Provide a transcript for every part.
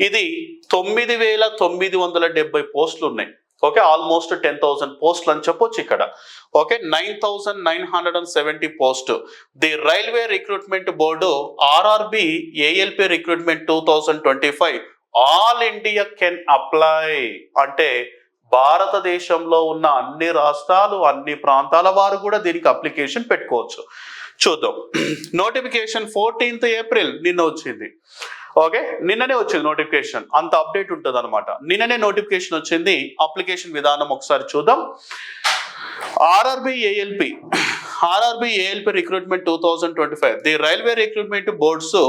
ఇది 9,970 పోస్టులు ఉన్నాయి. ఓకే, ఆల్మోస్ట్ 10,000 పోస్టులు అని చెప్పొచ్చు ఇక్కడ. Okay, 9,970 post. The railway recruitment board RRB ALP recruitment 2025 all India can apply అంటే భారతదేశంలో ఉన్న అన్ని రాష్ట్రాలు, అన్ని ప్రాంతాల వారు కూడా దీనికి అప్లికేషన్ పెట్టుకోవచ్చు. చూద్దాం. నోటిఫికేషన్ 14th ఏప్రిల్ నిన్న వచ్చింది. ఓకే, నిన్ననే వచ్చింది నోటిఫికేషన్, అంత అప్డేట్ ఉంటుంది అనమాట. నిన్ననే నోటిఫికేషన్ వచ్చింది. అప్లికేషన్ విధానం ఒకసారి చూద్దాం. RRB ALP recruitment 2025 the railway recruitment boards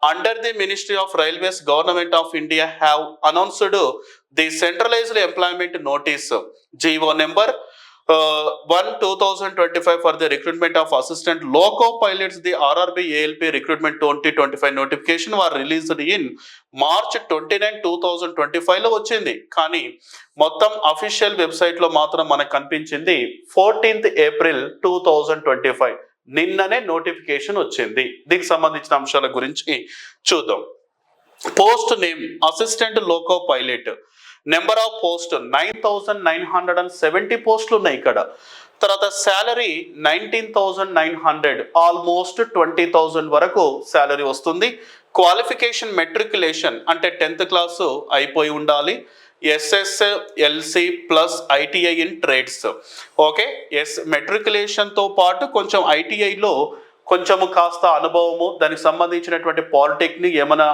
under the Ministry of Railways, Government of India have announced the centralized employment notice GO number 1/2025 for the recruitment of assistant loco pilots. The RRB ALP recruitment 2025 notification was released in March 29, 2025 లో వచ్చింది. కానీ మొత్తం official website లో మాత్రం మనకు కనిపించింది 14th April 2025. నిన్ననే notification వచ్చింది. దీనికి సంబంధించిన అంశాల గురించి చూద్దాం. Post name assistant loco pilot. Number of post 9,970 పోస్టులు ఉన్నాయి ఇక్కడ. తర్వాత శాలరీ 19,900, ఆల్మోస్ట్ 20,000 వరకు శాలరీ వస్తుంది. క్వాలిఫికేషన్ మెట్రికులేషన్ అంటే 10th క్లాసు అయిపోయి ఉండాలి. SSLC plus ITI in trades. Okay, మెట్రికులేషన్తో పాటు కొంచెం ITIలో కొంచెము కాస్త అనుభవము, దానికి సంబంధించినటువంటి పాలిటెక్నిక్ ఏమైనా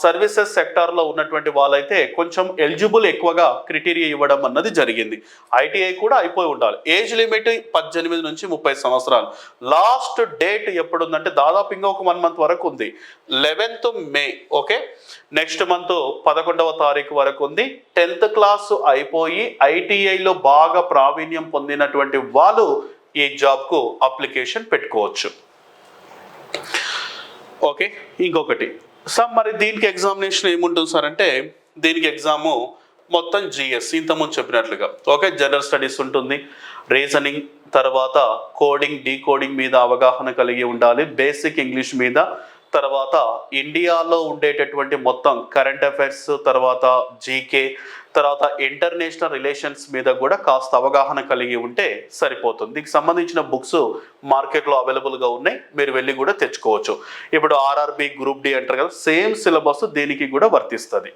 సర్వీసెస్ సెక్టార్లో ఉన్నటువంటి వాళ్ళైతే కొంచెం ఎలిజిబుల్ ఎక్కువగా క్రైటీరియా ఇవ్వడం అన్నది జరిగింది. ITI కూడా అయిపోయి ఉండాలి. ఏజ్ లిమిట్ 18 నుంచి 30 సంవత్సరాలు. లాస్ట్ డేట్ ఎప్పుడు ఉందంటే దాదాపు ఇంకా ఒక 1 month వరకు ఉంది. 11th మే. ఓకే, నెక్స్ట్ మంత్ 11వ తారీఖు వరకు ఉంది. 10th క్లాస్ అయిపోయి ITIలో బాగా ప్రావీణ్యం పొందినటువంటి వాళ్ళు ఈ జాబ్కు అప్లికేషన్ పెట్టుకోవచ్చు. ఓకే, ఇంకొకటి సార్, మరి దీనికి ఎగ్జామినేషన్ ఏముంటుంది సార్ అంటే, దీనికి ఎగ్జాము మొత్తం GS ఇంతకుముందు చెప్పినట్లుగా. ఓకే, జనరల్ స్టడీస్ ఉంటుంది, రీజనింగ్, తర్వాత కోడింగ్, డీకోడింగ్ మీద అవగాహన కలిగి ఉండాలి, బేసిక్ ఇంగ్లీష్ మీద, తర్వాత ఇండియాలో ఉండేటటువంటి మొత్తం కరెంట్ అఫైర్స్, తర్వాత జీకే, తర్వాత ఇంటర్నేషనల్ రిలేషన్స్ మీద కూడా కాస్త అవగాహన కలిగి ఉంటే సరిపోతుంది. దీనికి సంబంధించిన బుక్స్ మార్కెట్లో అవైలబుల్గా ఉన్నాయి, మీరు వెళ్ళి కూడా తెచ్చుకోవచ్చు. ఇప్పుడు RRB గ్రూప్ D అంటారు కదా, సేమ్ సిలబస్ దీనికి కూడా వర్తిస్తుంది.